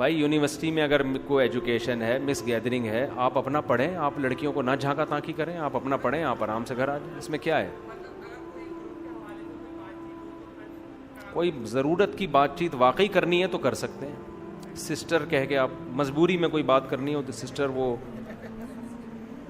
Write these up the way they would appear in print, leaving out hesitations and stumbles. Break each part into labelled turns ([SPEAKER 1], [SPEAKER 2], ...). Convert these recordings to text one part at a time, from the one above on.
[SPEAKER 1] بھائی یونیورسٹی میں اگر کوئی ایجوکیشن ہے، مس گیدرنگ ہے، آپ اپنا پڑھیں، آپ لڑکیوں کو نہ جھانکا تاکی کریں، آپ اپنا پڑھیں، آپ آرام سے گھر آ جائیں، اس میں کیا ہے؟ کوئی ضرورت کی بات چیت واقعی کرنی ہے تو کر سکتے ہیں، سسٹر کہہ کے، آپ مجبوری میں کوئی بات کرنی ہو تو سسٹر وہ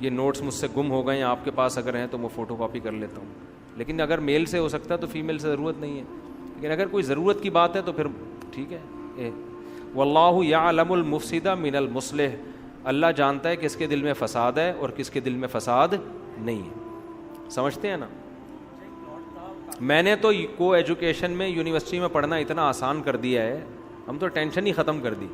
[SPEAKER 1] یہ نوٹس مجھ سے گم ہو گئے ہیں، آپ کے پاس اگر ہیں تو میں فوٹو کاپی کر لیتا ہوں، لیکن اگر میل سے ہو سکتا ہے تو فیمیل سے ضرورت نہیں ہے، لیکن اگر کوئی ضرورت کی بات ہے تو پھر ٹھیک ہے۔ واللہ یعلم المفسد من المصلح، اللہ جانتا ہے کس کے دل میں فساد ہے اور کس کے دل میں فساد نہیں ہے، سمجھتے ہیں نا؟ میں نے تو کو ایجوکیشن میں یونیورسٹی میں پڑھنا اتنا آسان کر دیا ہے، ہم تو ٹینشن ہی ختم کر دی۔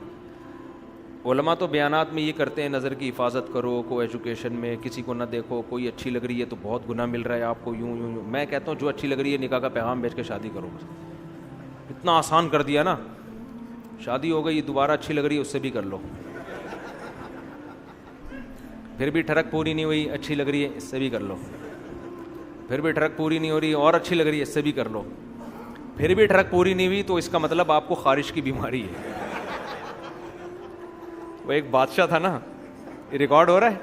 [SPEAKER 1] علماء تو بیانات میں یہ کرتے ہیں نظر کی حفاظت کرو، کو ایجوکیشن میں کسی کو نہ دیکھو، کوئی اچھی لگ رہی ہے تو بہت گناہ مل رہا ہے آپ کو، یوں یوں یوں۔ میں کہتا ہوں جو اچھی لگ رہی ہے نکاح کا پیغام بھیج کے شادی کرو، اتنا آسان کر دیا نا، شادی ہو گئی، دوبارہ اچھی لگ رہی ہے اس سے بھی کر لو، پھر بھی ٹھڑک پوری نہیں ہوئی، اچھی لگ رہی ہے اس سے بھی کر لو، پھر بھی ٹھڑک پوری نہیں ہو رہی اور اچھی لگ رہی ہے اس سے بھی کر لو، پھر بھی ٹھڑک پوری نہیں ہوئی تو اس کا مطلب آپ کو خارش کی بیماری ہے۔ وہ ایک بادشاہ تھا نا، یہ ریکارڈ ہو رہا ہے،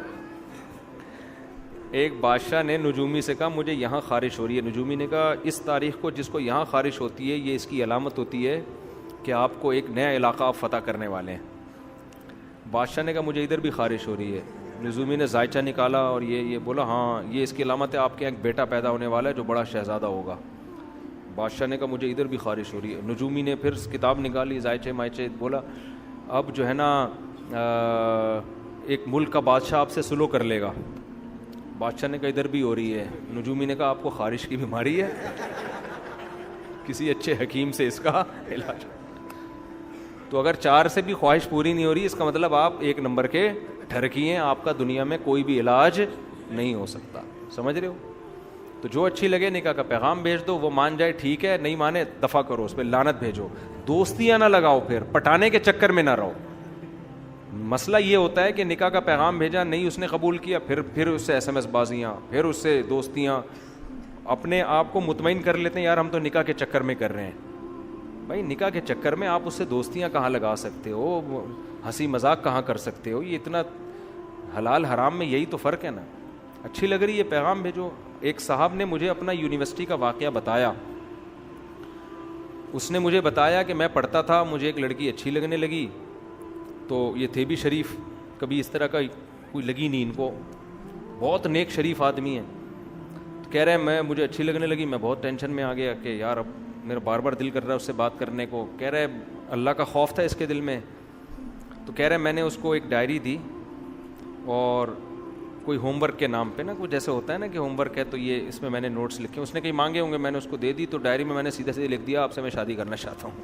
[SPEAKER 1] ایک بادشاہ نے نجومی سے کہا مجھے یہاں خارش ہو رہی ہے، نجومی نے کہا اس تاریخ کو جس کو یہاں خارش ہوتی ہے یہ اس کی علامت ہوتی ہے کہ آپ کو ایک نیا علاقہ آپ فتح کرنے والے ہیں۔ بادشاہ نے کہا مجھے ادھر بھی خارش ہو رہی ہے، نجومی نے ذائچہ نکالا اور یہ بولا ہاں یہ اس کی علامت ہے، آپ کے ایک بیٹا پیدا ہونے والا ہے جو بڑا شہزادہ ہوگا۔ بادشاہ نے کہا مجھے ادھر بھی خارش ہو رہی ہے، نجومی نے پھر کتاب نکالی ذائچے مائچے، بولا اب جو ہے نا ایک ملک کا بادشاہ آپ سے سلو کر لے گا۔ بادشاہ نے کہا ادھر بھی ہو رہی ہے، نجومی نے کہا آپ کو خارش کی بیماری ہے، کسی اچھے حکیم سے اس کا علاج۔ تو اگر 4 سے بھی خواہش پوری نہیں ہو رہی اس کا مطلب آپ 1 نمبر کے ٹھرکی ہیں، آپ کا دنیا میں کوئی بھی علاج نہیں ہو سکتا، سمجھ رہے ہو؟ تو جو اچھی لگے نکاح کا پیغام بھیج دو، وہ مان جائے ٹھیک ہے، نہیں مانے دفع کرو، اس پہ لعنت بھیجو، دوستیاں نہ لگاؤ، پھر پٹانے کے چکر میں نہ رہو۔ مسئلہ یہ ہوتا ہے کہ نکاح کا پیغام بھیجا نہیں اس نے قبول کیا، پھر اس سے SMS بازیاں، پھر اس سے دوستیاں، اپنے آپ کو مطمئن کر لیتے ہیں یار ہم تو نکاح کے چکر میں کر رہے ہیں۔ بھائی نکاح کے چکر میں آپ اس سے دوستیاں کہاں لگا سکتے ہو، ہنسی مذاق کہاں کر سکتے ہو؟ یہ اتنا حلال حرام میں یہی تو فرق ہے نا۔ اچھی لگ رہی ہے پیغام بھیجو۔ ایک صاحب نے مجھے اپنا یونیورسٹی کا واقعہ بتایا، اس نے مجھے بتایا کہ میں پڑھتا تھا، مجھے ایک لڑکی اچھی لگنے لگی، تو یہ تھے بھی شریف، کبھی اس طرح کا کوئی لگی نہیں ان کو، بہت نیک شریف آدمی ہیں۔ کہہ رہے ہیں مجھے اچھی لگنے لگی، میں بہت ٹینشن میں آ گیا کہ یار اب میرا بار بار دل کر رہا ہے اس سے بات کرنے کو۔ کہہ رہے اللہ کا خوف تھا اس کے دل میں، تو کہہ رہے میں نے اس کو ایک ڈائری دی اور کوئی ہوم ورک کے نام پہ نا، کچھ جیسے ہوتا ہے نا کہ ہوم ورک ہے تو یہ اس میں میں نے نوٹس لکھے، اس نے کہیں مانگے ہوں گے، میں نے اس کو دے دی، تو ڈائری میں نے سیدھے سیدھے لکھ دیا آپ سے میں شادی کرنا چاہتا ہوں۔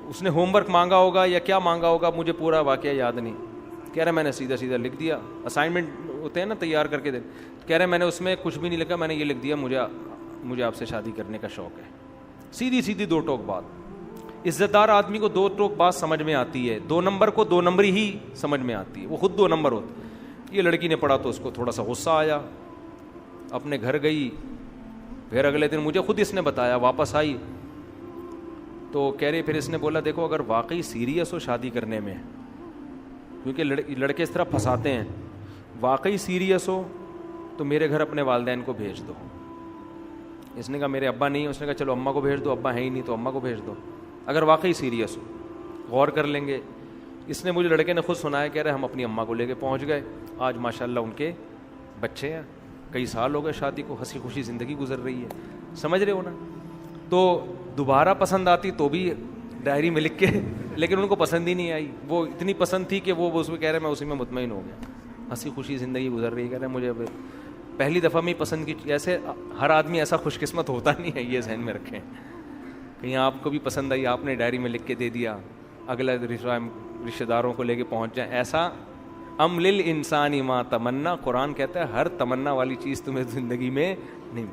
[SPEAKER 1] اس نے ہوم ورک مانگا ہوگا یا کیا مانگا ہوگا، مجھے پورا واقعہ یاد نہیں۔ کہہ رہے میں نے سیدھا سیدھا لکھ دیا، اسائنمنٹ ہوتے ہیں نا تیار کر کے دے، کہہ رہے میں نے اس میں کچھ بھی نہیں لکھا، میں نے یہ لکھ دیا مجھے آپ سے شادی کرنے کا شوق ہے۔ سیدھی سیدھی 2 ٹوک بات۔ عزت دار آدمی کو 2 ٹوک بات سمجھ میں آتی ہے، 2 نمبر کو 2 نمبری ہی سمجھ میں آتی ہے، وہ خود 2 نمبر ہوتا۔ یہ لڑکی نے پڑھا تو اس کو تھوڑا سا غصہ آیا، اپنے گھر گئی، پھر اگلے دن مجھے خود اس نے بتایا، واپس آئی تو کہہ رہی، پھر اس نے بولا دیکھو اگر واقعی سیریس ہو شادی کرنے میں، کیونکہ لڑکے اس طرح پھنساتے ہیں، واقعی سیریس ہو تو میرے گھر اپنے والدین کو بھیج دو۔ اس نے کہا میرے ابا نہیں، اس نے کہا چلو اماں کو بھیج دو، ابا ہے ہی نہیں تو اماں کو بھیج دو، اگر واقعی سیریس ہو غور کر لیں گے۔ اس نے مجھے لڑکے نے خود سنایا، کہہ رہے ہم اپنی اماں کو لے کے پہنچ گئے، آج ماشاءاللہ ان کے بچے ہیں، کئی سال ہو گئے شادی کو، ہنسی خوشی زندگی گزر رہی ہے، سمجھ رہے ہو نا؟ تو دوبارہ پسند آتی تو بھی ڈائری میں لکھ کے، لیکن ان کو پسند ہی نہیں آئی، وہ اتنی پسند تھی کہ وہ اس میں کہہ رہے میں اسی میں مطمئن ہو گیا، ہنسی خوشی زندگی گزر رہی ہے، کہہ رہے مجھے پہلی دفعہ میں پسند کی۔ ایسے ہر آدمی ایسا خوش قسمت ہوتا نہیں ہے، یہ ذہن میں رکھیں، کہیں آپ کو بھی پسند آئی، آپ نے ڈائری میں لکھ کے دے دیا، اگلا رشتہ داروں کو لے کے پہنچ جائیں، ایسا ام للانسان ما تمنا، قرآن کہتا ہے ہر تمنا والی چیز تمہیں زندگی میں نہیں،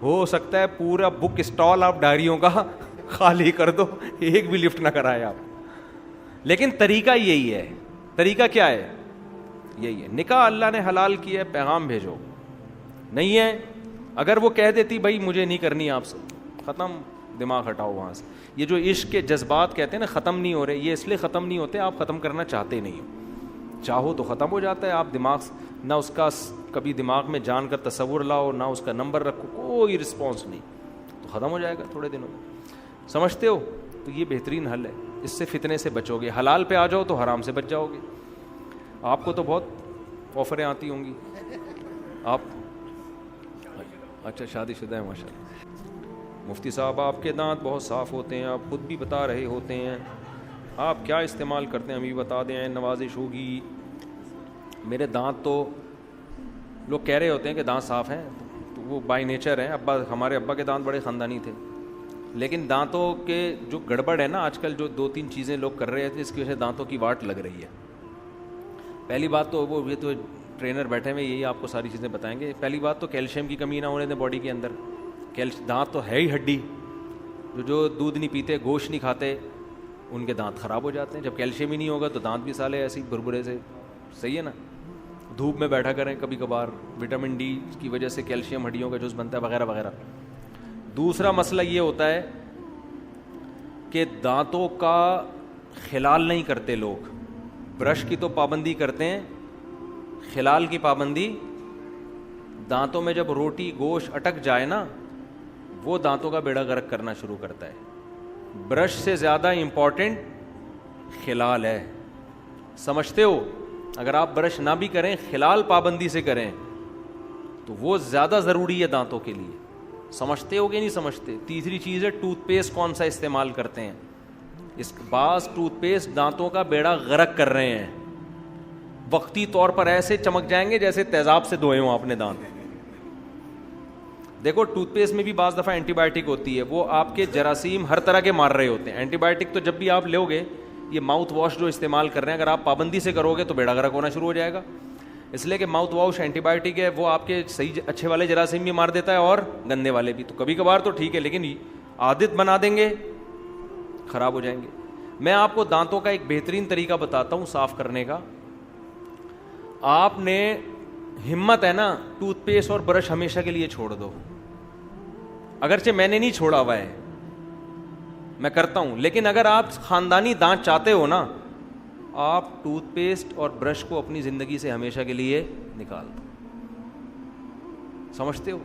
[SPEAKER 1] ہو سکتا ہے پورا بک اسٹال آپ ڈائریوں کا خالی کر دو، ایک بھی لفٹ نہ کرائے آپ، لیکن طریقہ یہی ہے۔ طریقہ کیا ہے؟ یہی ہے، نکاح اللہ نے حلال کیا ہے، پیغام بھیجو، نہیں ہے اگر وہ کہہ دیتی بھائی مجھے نہیں کرنی آپ سے، ختم، دماغ ہٹاؤ وہاں سے۔ یہ جو عشق کے جذبات کہتے ہیں نا ختم نہیں ہو رہے, یہ اس لیے ختم نہیں ہوتے آپ ختم کرنا چاہتے نہیں ہو. چاہو تو ختم ہو جاتا ہے, آپ دماغ نہ اس کا کبھی دماغ میں جان کا تصور لاؤ, نہ اس کا نمبر رکھو, کوئی رسپانس نہیں, تو ختم ہو جائے گا تھوڑے دنوں میں. سمجھتے ہو؟ تو یہ بہترین حل ہے, اس سے فتنے سے بچو گے. حلال پہ آ جاؤ تو حرام سے بچ جاؤ گے. آپ کو تو بہت آفریں آتی ہوں گی, آپ اچھا شادی شدہ ہیں ماشاء اللہ. مفتی صاحب آپ کے دانت بہت صاف ہوتے ہیں, آپ خود بھی بتا رہے ہوتے ہیں, آپ کیا استعمال کرتے ہیں ہمیں بھی بتا دیں, نوازش ہوگی. میرے دانت تو لوگ کہہ رہے ہوتے ہیں کہ دانت صاف ہیں, تو وہ بائی نیچر ہیں. ہمارے ابا کے دانت بڑے خاندانی تھے, لیکن دانتوں کے جو گڑبڑ ہے نا آج کل, جو 2-3 چیزیں لوگ کر رہے تھے, اس کی وجہ سے دانتوں کی واٹ لگ رہی ہے. پہلی بات تو وہ یہ تو ٹرینر بیٹھے ہوئے یہی آپ کو ساری چیزیں بتائیں گے. پہلی بات تو کیلشیم کی کمی نہ ہونے دیں باڈی کے اندر. دانت تو ہے ہی ہڈی, جو دودھ نہیں پیتے, گوشت نہیں کھاتے, ان کے دانت خراب ہو جاتے ہیں. جب کیلشیم ہی نہیں ہوگا تو دانت بھی سالے ایسے ہی بھربھرے سے. صحیح ہے نا؟ دھوپ میں بیٹھا کریں کبھی کبھار, وٹامن ڈی کی وجہ سے کیلشیم ہڈیوں کا جوس بنتا ہے وغیرہ وغیرہ. دوسرا مسئلہ یہ ہوتا ہے کہ دانتوں کا خلال نہیں کرتے لوگ. برش کی تو پابندی کرتے ہیں, خلال کی پابندی. دانتوں میں جب روٹی گوشت اٹک جائے نا, وہ دانتوں کا بیڑا غرق کرنا شروع کرتا ہے. برش سے زیادہ امپورٹنٹ خلال ہے. سمجھتے ہو؟ اگر آپ برش نہ بھی کریں, خلال پابندی سے کریں, تو وہ زیادہ ضروری ہے دانتوں کے لیے. سمجھتے ہو کہ نہیں سمجھتے؟ تیسری چیز ہے ٹوتھ پیسٹ کون سا استعمال کرتے ہیں. اس بعض ٹوتھ پیسٹ دانتوں کا بیڑا غرق کر رہے ہیں. وقتی طور پر ایسے چمک جائیں گے جیسے تیزاب سے دھوئے ہوں آپ نے دانت. دیکھو ٹوتھ پیسٹ میں بھی بعض دفعہ اینٹی بایوٹک ہوتی ہے, وہ آپ کے جراثیم ہر طرح کے مار رہے ہوتے ہیں. اینٹی بایوٹک تو جب بھی آپ لو گے, یہ ماؤتھ واش جو استعمال کر رہے ہیں, اگر آپ پابندی سے کرو گے تو بیڑا غرق ہونا شروع ہو جائے گا. اس لیے کہ ماؤتھ واش اینٹی بایوٹک ہے, وہ آپ کے صحیح اچھے والے جراثیم بھی مار دیتا ہے اور گندے والے بھی. تو کبھی کبھار تو ٹھیک ہے, لیکن عادت بنا دیں گے خراب ہو جائیں گے. میں آپ کو دانتوں کا ایک بہترین طریقہ بتاتا ہوں صاف کرنے کا. آپ نے ہمت ہے نا, ٹوتھ پیسٹ اور برش ہمیشہ کے لیے چھوڑ دو. اگرچہ میں نے نہیں چھوڑا ہوا ہے, میں کرتا ہوں, لیکن اگر آپ خاندانی دانت چاہتے ہو نا, آپ ٹوتھ پیسٹ اور برش کو اپنی زندگی سے ہمیشہ کے لیے نکال دو. سمجھتے ہو؟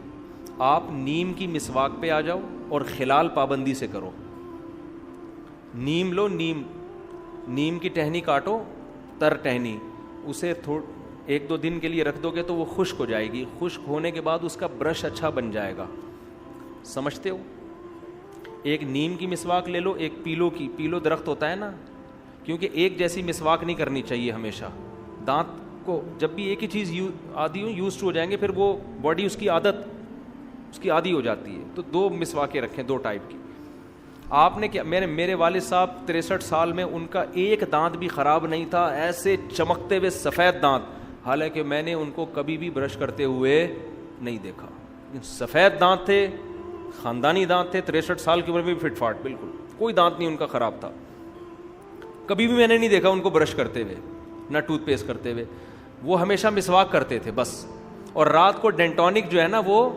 [SPEAKER 1] آپ نیم کی مسواک پہ آ جاؤ اور خلال پابندی سے کرو. نیم لو, نیم کی ٹہنی کاٹو, تر ٹہنی, اسے 1-2 دن کے لیے رکھ دو گے تو وہ خشک ہو جائے گی. خشک ہونے کے بعد اس کا برش اچھا بن جائے گا. سمجھتے ہو؟ ایک نیم کی مسواک لے لو, ایک پیلو کی. پیلو درخت ہوتا ہے نا, کیونکہ ایک جیسی مسواک نہیں کرنی چاہیے ہمیشہ. دانت کو جب بھی ایک ہی چیز عادی یوز ہو جائیں گے, پھر وہ باڈی اس کی عادت اس کی عادی ہو جاتی ہے. تو 2 مسواکیں رکھیں, 2 ٹائپ کی. آپ نے کیا, میرے والد صاحب 63 سال میں ان کا ایک دانت بھی خراب نہیں تھا, ایسے چمکتے ہوئے سفید دانت, حالانکہ میں نے ان کو کبھی بھی برش کرتے ہوئے نہیں دیکھا. سفید دانت تھے, خاندانی دانت تھے, 63 سال کی عمر میں بھی فٹ فاٹ, بالکل کوئی دانت نہیں ان کا خراب تھا. کبھی بھی میں نے نہیں دیکھا ان کو برش کرتے ہوئے, نہ ٹوتھ پیسٹ کرتے ہوئے. وہ ہمیشہ مسواک کرتے تھے بس, اور رات کو ڈینٹونک جو ہے نا وہ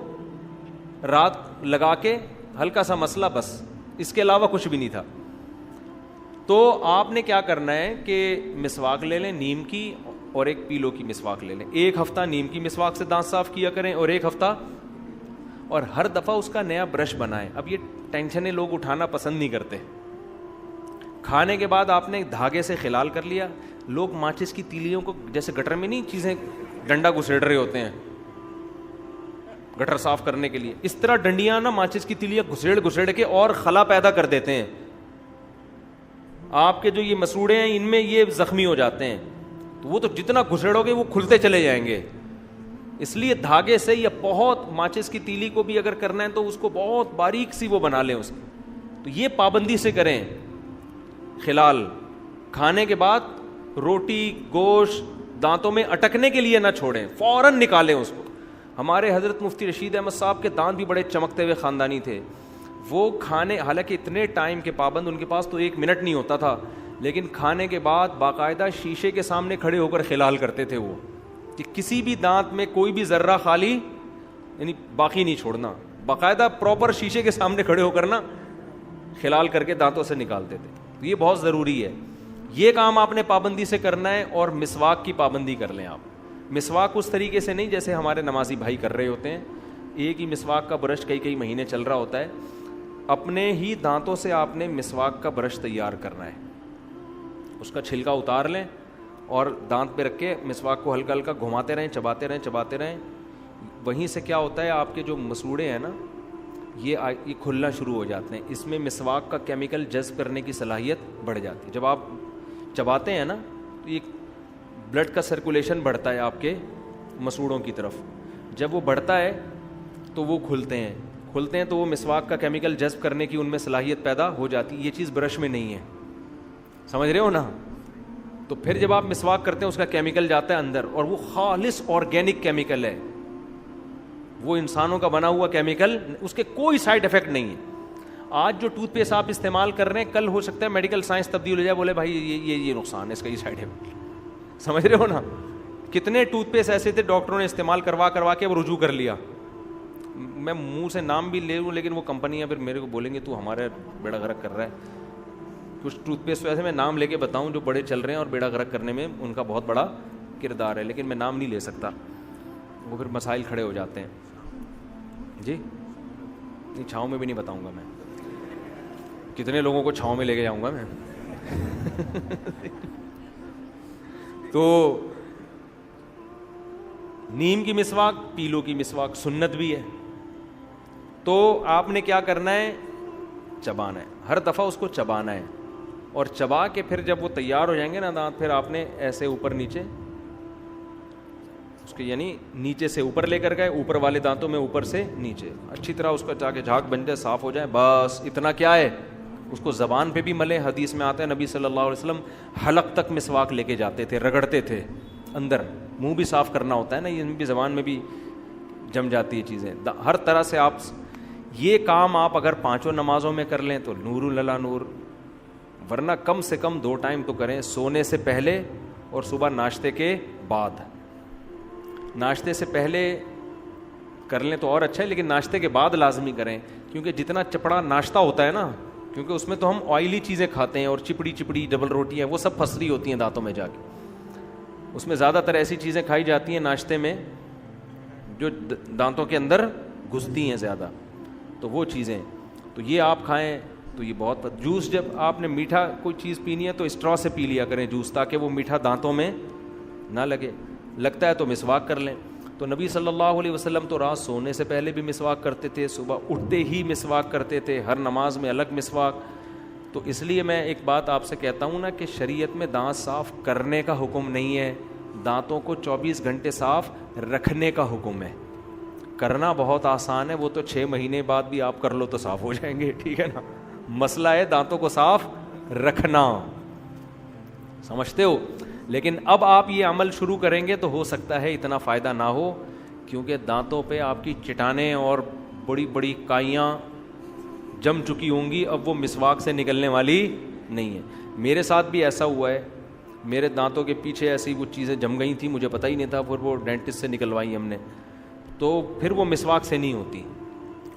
[SPEAKER 1] رات لگا کے ہلکا سا مسئلہ, بس اس کے علاوہ کچھ بھی نہیں تھا. تو آپ نے کیا کرنا ہے کہ مسواک لے لیں نیم کی, اور ایک پیلو کی مسواک لے لیں. 1 ہفتہ نیم کی مسواک سے دانت صاف کیا کریں, اور 1 ہفتہ, اور ہر دفعہ اس کا نیا برش بنائیں. اب یہ ٹینشنیں لوگ اٹھانا پسند نہیں کرتے. کھانے کے بعد آپ نے دھاگے سے خلال کر لیا. لوگ ماچس کی تیلیوں کو جیسے گٹر میں نہیں چیزیں ڈنڈا گھسیڑ رہے ہوتے ہیں گٹر صاف کرنے کے لیے, اس طرح ڈنڈیاں نا ماچس کی تیلیاں گھسیڑ کے اور خلا پیدا کر دیتے ہیں. آپ کے جو یہ مسوڑے ہیں ان میں یہ زخمی ہو جاتے ہیں, تو وہ تو جتنا گھسیڑو گے وہ کھلتے چلے جائیں گے. اس لیے دھاگے سے یا بہت ماچس کی تیلی کو بھی اگر کرنا ہے تو اس کو بہت باریک سی وہ بنا لیں اس کو. تو یہ پابندی سے کریں. خلال کھانے کے بعد روٹی گوشت دانتوں میں اٹکنے کے لیے نہ چھوڑیں, فوراً نکالیں اس کو. ہمارے حضرت مفتی رشید احمد صاحب کے دانت بھی بڑے چمکتے ہوئے خاندانی تھے. وہ کھانے, حالانکہ اتنے ٹائم کے پابند ان کے پاس تو 1 منٹ نہیں ہوتا تھا, لیکن کھانے کے بعد باقاعدہ شیشے کے سامنے کھڑے ہو کر خلال کرتے تھے وہ, کہ کسی بھی دانت میں کوئی بھی ذرہ خالی یعنی باقی نہیں چھوڑنا. باقاعدہ پراپر شیشے کے سامنے کھڑے ہو کر نا خلال کر کے دانتوں سے نکالتے تھے. تو یہ بہت ضروری ہے, یہ کام آپ نے پابندی سے کرنا ہے. اور مسواک کی پابندی کر لیں آپ. مسواک اس طریقے سے نہیں جیسے ہمارے نمازی بھائی کر رہے ہوتے ہیں, ایک ہی مسواک کا برش کئی مہینے چل رہا ہوتا ہے. اپنے ہی دانتوں سے آپ نے مسواک کا برش تیار کرنا ہے, اس کا چھلکا اتار لیں اور دانت پہ رکھ کے مسواک کو ہلکا ہلکا گھماتے رہیں, چباتے رہیں. وہیں سے کیا ہوتا ہے, آپ کے جو مسوڑے ہیں نا یہ کھلنا شروع ہو جاتے ہیں. اس میں مسواک کا کیمیکل جذب کرنے کی صلاحیت بڑھ جاتی ہے. جب آپ چباتے ہیں نا تو یہ بلڈ کا سرکولیشن بڑھتا ہے آپ کے مسوڑوں کی طرف. جب وہ بڑھتا ہے تو وہ کھلتے ہیں تو وہ مسواک کا کیمیکل جذب کرنے کی ان میں صلاحیت پیدا ہو جاتی ہے. یہ چیز برش میں نہیں ہے, سمجھ رہے ہو نا. تو پھر جب آپ مسواک کرتے ہیں اس کا کیمیکل جاتا ہے اندر, اور وہ خالص آرگینک کیمیکل ہے, وہ انسانوں کا بنا ہوا کیمیکل, اس کے کوئی سائڈ افیکٹ نہیں ہے. آج جو ٹوتھ پیسٹ آپ استعمال کر رہے ہیں, کل ہو سکتا ہے میڈیکل سائنس تبدیل ہو جائے, بولے بھائی یہ نقصان ہے اس کا, یہ سائڈ افیکٹ. سمجھ رہے ہو نا. کتنے ٹوتھ پیسٹ ایسے تھے ڈاکٹروں نے استعمال کروا کے وہ رجوع کر لیا. میں منہ سے نام بھی لے لوں لیکن وہ کمپنیاں پھر میرے کو بولیں گے تو ہمارے بیڑا غرق کر رہا ہے. کچھ ٹوتھ پیسٹ ایسے میں نام لے کے بتاؤں جو بڑے چل رہے ہیں اور بیڑا غرق کرنے میں ان کا بہت بڑا کردار ہے, لیکن میں نام نہیں لے سکتا, وہ پھر مسائل کھڑے ہو جاتے ہیں. جی نہیں, چھاؤں میں بھی نہیں بتاؤں گا میں, کتنے لوگوں کو چھاؤں میں لے کے جاؤں گا میں. تو نیم کی مسواک, پیلو کی مسواک سنت بھی ہے. تو آپ نے کیا کرنا ہے, چبانا ہے, ہر دفعہ اس کو چبانا ہے. اور چبا کے پھر جب وہ تیار ہو جائیں گے نا دانت, پھر آپ نے ایسے اوپر نیچے اس کے, یعنی نیچے سے اوپر لے کر گئے, اوپر والے دانتوں میں اوپر سے نیچے اچھی طرح اس کا جا کے جھاگ بن جائے, صاف ہو جائے, بس اتنا کیا ہے. اس کو زبان پہ بھی ملے. حدیث میں آتا ہے نبی صلی اللہ علیہ وسلم حلق تک مسواک لے کے جاتے تھے, رگڑتے تھے اندر. منہ بھی صاف کرنا ہوتا ہے نا, یہ بھی زبان میں بھی جم جاتی ہے چیزیں. ہر طرح سے آپ یہ کام آپ اگر 5 نمازوں میں کر لیں تو نور للا نور, ورنہ کم سے کم 2 ٹائم تو کریں, سونے سے پہلے اور صبح ناشتے کے بعد. ناشتے سے پہلے کر لیں تو اور اچھا ہے, لیکن ناشتے کے بعد لازمی کریں, کیونکہ جتنا چپڑا ناشتہ ہوتا ہے نا, کیونکہ اس میں تو ہم آئلی چیزیں کھاتے ہیں اور چپڑی ڈبل روٹی ہیں, وہ سب پھنس رہی ہوتی ہیں دانتوں میں جا کے. اس میں زیادہ تر ایسی چیزیں کھائی جاتی ہیں ناشتے میں جو دانتوں کے اندر گھستی ہیں زیادہ, تو وہ چیزیں تو یہ آپ کھائیں تو یہ بہت. جوس جب آپ نے میٹھا کوئی چیز پینی ہے تو اسٹرا سے پی لیا کریں جوس, تاکہ وہ میٹھا دانتوں میں نہ لگے. لگتا ہے تو مسواک کر لیں. تو نبی صلی اللہ علیہ وسلم تو رات سونے سے پہلے بھی مسواک کرتے تھے, صبح اٹھتے ہی مسواک کرتے تھے, ہر نماز میں الگ مسواک. تو اس لیے میں ایک بات آپ سے کہتا ہوں نا کہ شریعت میں دانت صاف کرنے کا حکم نہیں ہے, دانتوں کو 24 گھنٹے صاف رکھنے کا حکم ہے. کرنا بہت آسان ہے, وہ تو 6 مہینے بعد بھی آپ کر لو تو صاف ہو جائیں گے, ٹھیک ہے نا. مسئلہ ہے دانتوں کو صاف رکھنا, سمجھتے ہو. لیکن اب آپ یہ عمل شروع کریں گے تو ہو سکتا ہے اتنا فائدہ نہ ہو, کیونکہ دانتوں پہ آپ کی چٹانیں اور بڑی بڑی کائیاں جم چکی ہوں گی, اب وہ مسواک سے نکلنے والی نہیں ہے. میرے ساتھ بھی ایسا ہوا ہے, میرے دانتوں کے پیچھے ایسی وہ چیزیں جم گئی تھیں, مجھے پتہ ہی نہیں تھا, پھر وہ ڈینٹسٹ سے نکلوائی ہم نے, تو پھر وہ مسواک سے نہیں ہوتی.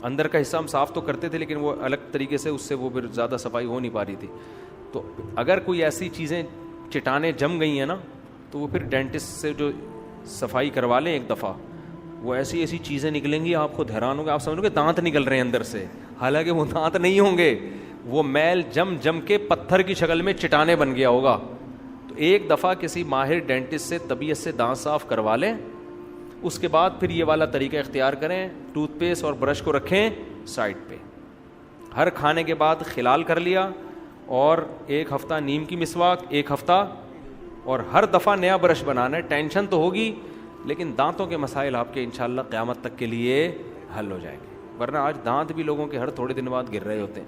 [SPEAKER 1] اندر کا حصہ ہم صاف تو کرتے تھے لیکن وہ الگ طریقے سے, اس سے وہ پھر زیادہ صفائی ہو نہیں پا رہی تھی. تو اگر کوئی ایسی چیزیں چٹانیں جم گئی ہیں نا, تو وہ پھر ڈینٹسٹ سے جو صفائی کروا لیں ایک دفعہ, وہ ایسی ایسی چیزیں نکلیں گی آپ خود حیران ہوں گے, آپ سمجھو گے دانت نکل رہے ہیں اندر سے, حالانکہ وہ دانت نہیں ہوں گے, وہ میل جم کے پتھر کی شکل میں چٹانیں بن گیا ہوگا. تو ایک دفعہ کسی ماہر ڈینٹسٹ سے طبیعت سے دانت صاف کروا لیں, اس کے بعد پھر یہ والا طریقہ اختیار کریں, ٹوتھ پیسٹ اور برش کو رکھیں سائڈ پہ, ہر کھانے کے بعد خلال کر لیا, اور 1 ہفتہ نیم کی مسواک, 1 ہفتہ, اور ہر دفعہ نیا برش بنانا ہے. ٹینشن تو ہوگی لیکن دانتوں کے مسائل آپ کے انشاءاللہ قیامت تک کے لیے حل ہو جائیں گے, ورنہ آج دانت بھی لوگوں کے ہر تھوڑے دن بعد گر رہے ہوتے ہیں.